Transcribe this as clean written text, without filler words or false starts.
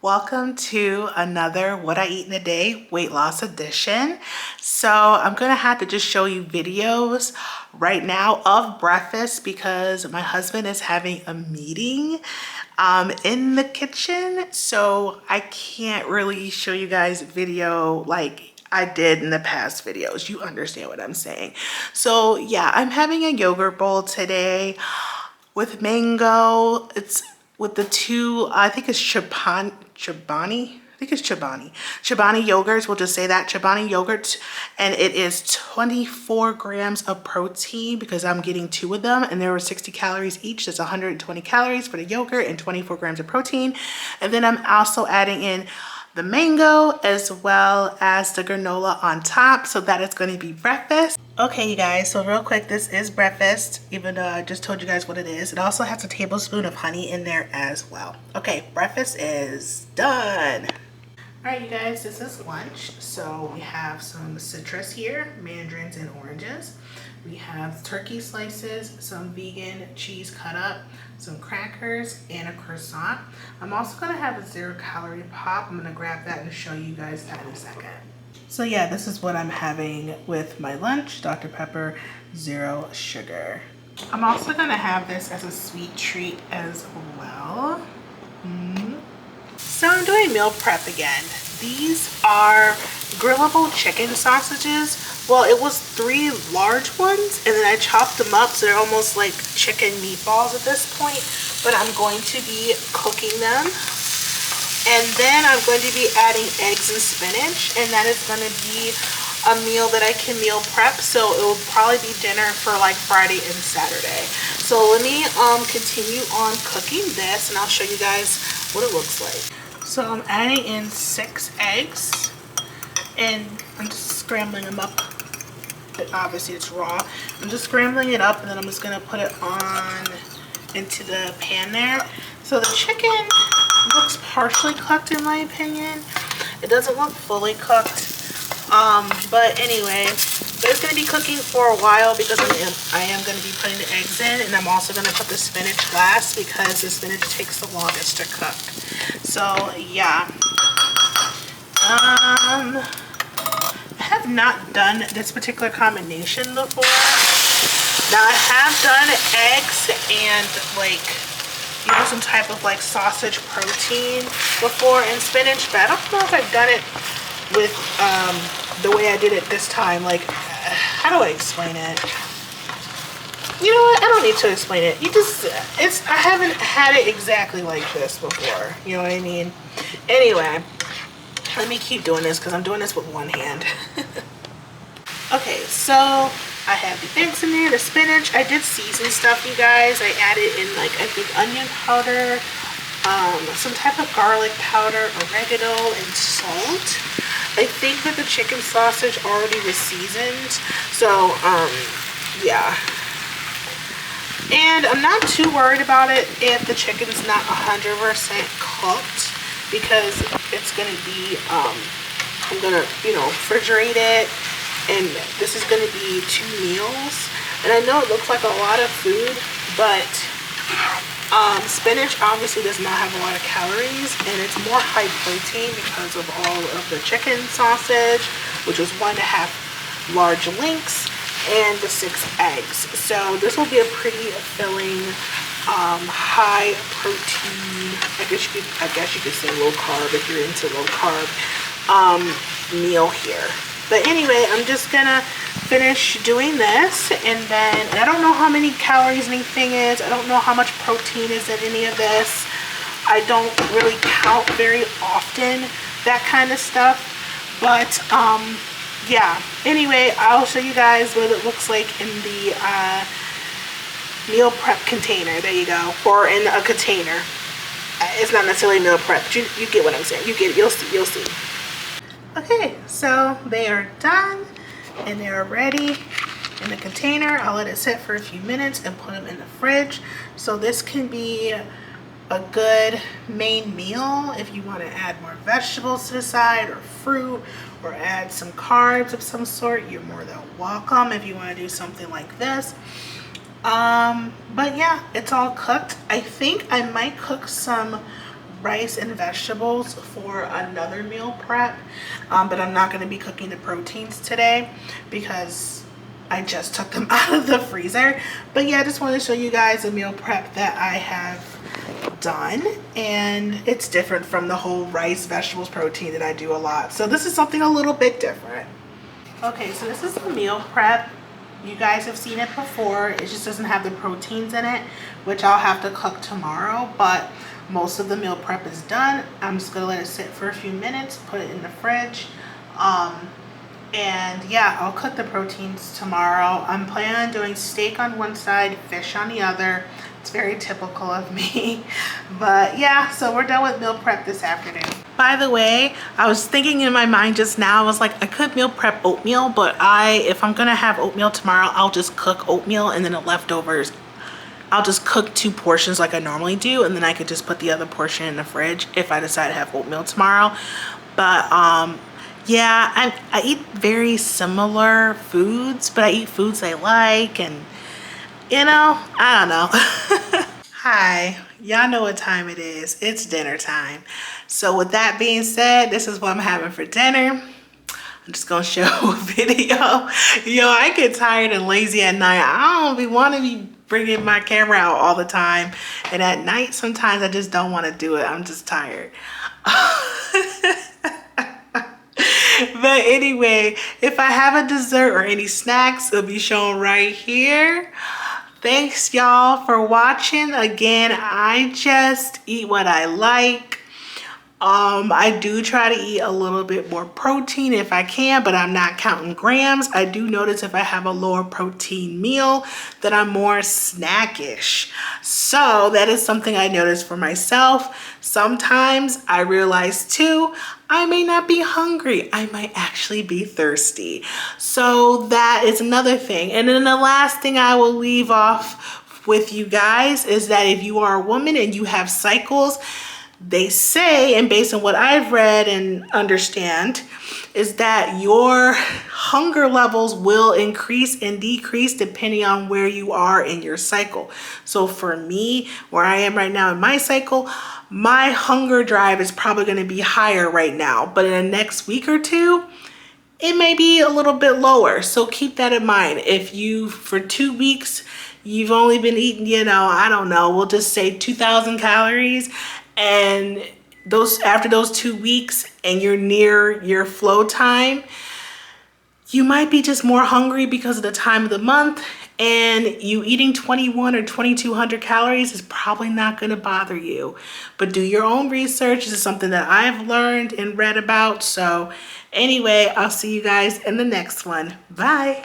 welcome to another What I Eat in a Day weight loss edition. So I'm gonna have to just show you videos right now of breakfast because my husband is having a meeting in the kitchen, so I can't really show you guys video like I did in the past videos. You understand what I'm saying. So yeah, I'm having a yogurt bowl today with mango. It's with the two, I think it's Chobani. I think it's Chobani. Chobani yogurts, we'll just say that, Chobani yogurt. And it is 24 grams of protein because I'm getting two of them and there were 60 calories each. That's 120 calories for the yogurt and 24 grams of protein. And then I'm also adding in the mango as well as the granola on top. So that is going to be breakfast. Okay, you guys, so real quick, this is breakfast, even though I just told you guys what it is. It also has a tablespoon of honey in there as well. Okay, breakfast is done. All right, you guys, this is lunch. So we have some citrus here, mandarins and oranges. We have turkey slices, some vegan cheese cut up, some crackers, and a croissant. I'm also gonna have a 0-calorie pop. I'm gonna grab that and show you guys that in a second. So yeah, this is what I'm having with my lunch, Dr. Pepper, 0 sugar. I'm also gonna have this as a sweet treat as well. So I'm doing meal prep again. These are grillable chicken sausages. Well, it was 3 large ones and then I chopped them up so they're almost like chicken meatballs at this point, but I'm going to be cooking them. And then I'm going to be adding eggs and spinach, and that is going to be a meal that I can meal prep. So it will probably be dinner for like Friday and Saturday. So let me continue on cooking this and I'll show you guys what it looks like. So I'm adding in 6 eggs and I'm just scrambling them up. But obviously it's raw. I'm just scrambling it up and then I'm just going to put it on into the pan there. So the chicken looks partially cooked in my opinion. It doesn't look fully cooked. But anyway, it's going to be cooking for a while because I am going to be putting the eggs in, and I'm also going to put the spinach last because the spinach takes the longest to cook. So yeah. I have not done this particular combination before. Now I have done eggs and like, you know, some type of like sausage protein before and spinach, but I don't know if I've done it with the way I did it this time. Like, how do I explain it? You know what? I don't need to explain it. You just, I haven't had it exactly like this before. You know what I mean? Anyway, let me keep doing this because I'm doing this with one hand. Okay, so I have the eggs in there, the spinach. I did season stuff, you guys. I added in like, I think onion powder, some type of garlic powder, oregano, and salt. I think that the chicken sausage already was seasoned. So, yeah. And I'm not too worried about it if the chicken's not 100% cooked because it's going to be, I'm going to, you know, refrigerate it. And this is going to be 2 meals. And I know it looks like a lot of food, but spinach obviously does not have a lot of calories. And it's more high protein because of all of the chicken sausage, which is 1.5 large links, and the 6 eggs. So this will be a pretty filling, high protein, I guess you could say low carb if you're into low carb, meal here. But anyway, I'm just gonna finish doing this, and then I don't know how many calories anything is. I don't know how much protein is in any of this. I don't really count very often, that kind of stuff. But yeah. Anyway, I'll show you guys what it looks like in the meal prep container. There you go, or in a container. It's not necessarily meal prep, but you get what I'm saying. You get it. You'll see. You'll see. Okay, so they are done and they are ready in the container. I'll let it sit for a few minutes and put them in the fridge. So this can be a good main meal if you want to add more vegetables to the side or fruit or add some carbs of some sort. You're more than welcome if you want to do something like this. But yeah, it's all cooked. I think I might cook some rice and vegetables for another meal prep, but I'm not going to be cooking the proteins today because I just took them out of the freezer. But yeah, I just want to show you guys a meal prep that I have done, and it's different from the whole rice, vegetables, protein that I do a lot. So this is something a little bit different. Okay, so this is the meal prep. You guys have seen it before. It just doesn't have the proteins in it, which I'll have to cook tomorrow, but most of the meal prep is done. I'm just gonna let it sit for a few minutes, put it in the fridge. And yeah, I'll cook the proteins tomorrow. I'm planning on doing steak on one side, fish on the other. It's very typical of me. But yeah, so we're done with meal prep this afternoon. By the way, I was thinking in my mind just now, I was like, I could meal prep oatmeal, but if I'm gonna have oatmeal tomorrow, I'll just cook oatmeal, and then the leftovers, I'll just cook 2 portions like I normally do, and then I could just put the other portion in the fridge if I decide to have oatmeal tomorrow. But yeah, I eat very similar foods, but I eat foods I like, and you know, I don't know. Hi, y'all know what time it is. It's dinner time. So with that being said, this is what I'm having for dinner. I'm just gonna show a video. Yo, I get tired and lazy at night. I don't want to be bringing my camera out all the time. And at night, sometimes I just don't want to do it. I'm just tired. But anyway, if I have a dessert or any snacks, it'll be shown right here. Thanks y'all for watching. Again, I just eat what I like. I do try to eat a little bit more protein if I can, but I'm not counting grams. I do notice if I have a lower protein meal that I'm more snackish. So that is something I notice for myself. Sometimes I realize too, I may not be hungry. I might actually be thirsty. So that is another thing. And then the last thing I will leave off with you guys is that if you are a woman and you have cycles, they say, and based on what I've read and understand, is that your hunger levels will increase and decrease depending on where you are in your cycle. So for me, where I am right now in my cycle, my hunger drive is probably going to be higher right now, but in the next week or two, it may be a little bit lower. So keep that in mind. If you, for 2 weeks, you've only been eating, you know, I don't know, we'll just say 2,000 calories, and after those 2 weeks and you're near your flow time, you might be just more hungry because of the time of the month, and you eating 21 or 2,200 calories is probably not going to bother you. But do your own research. This is something that I've learned and read about. So anyway, I'll see you guys in the next one. Bye.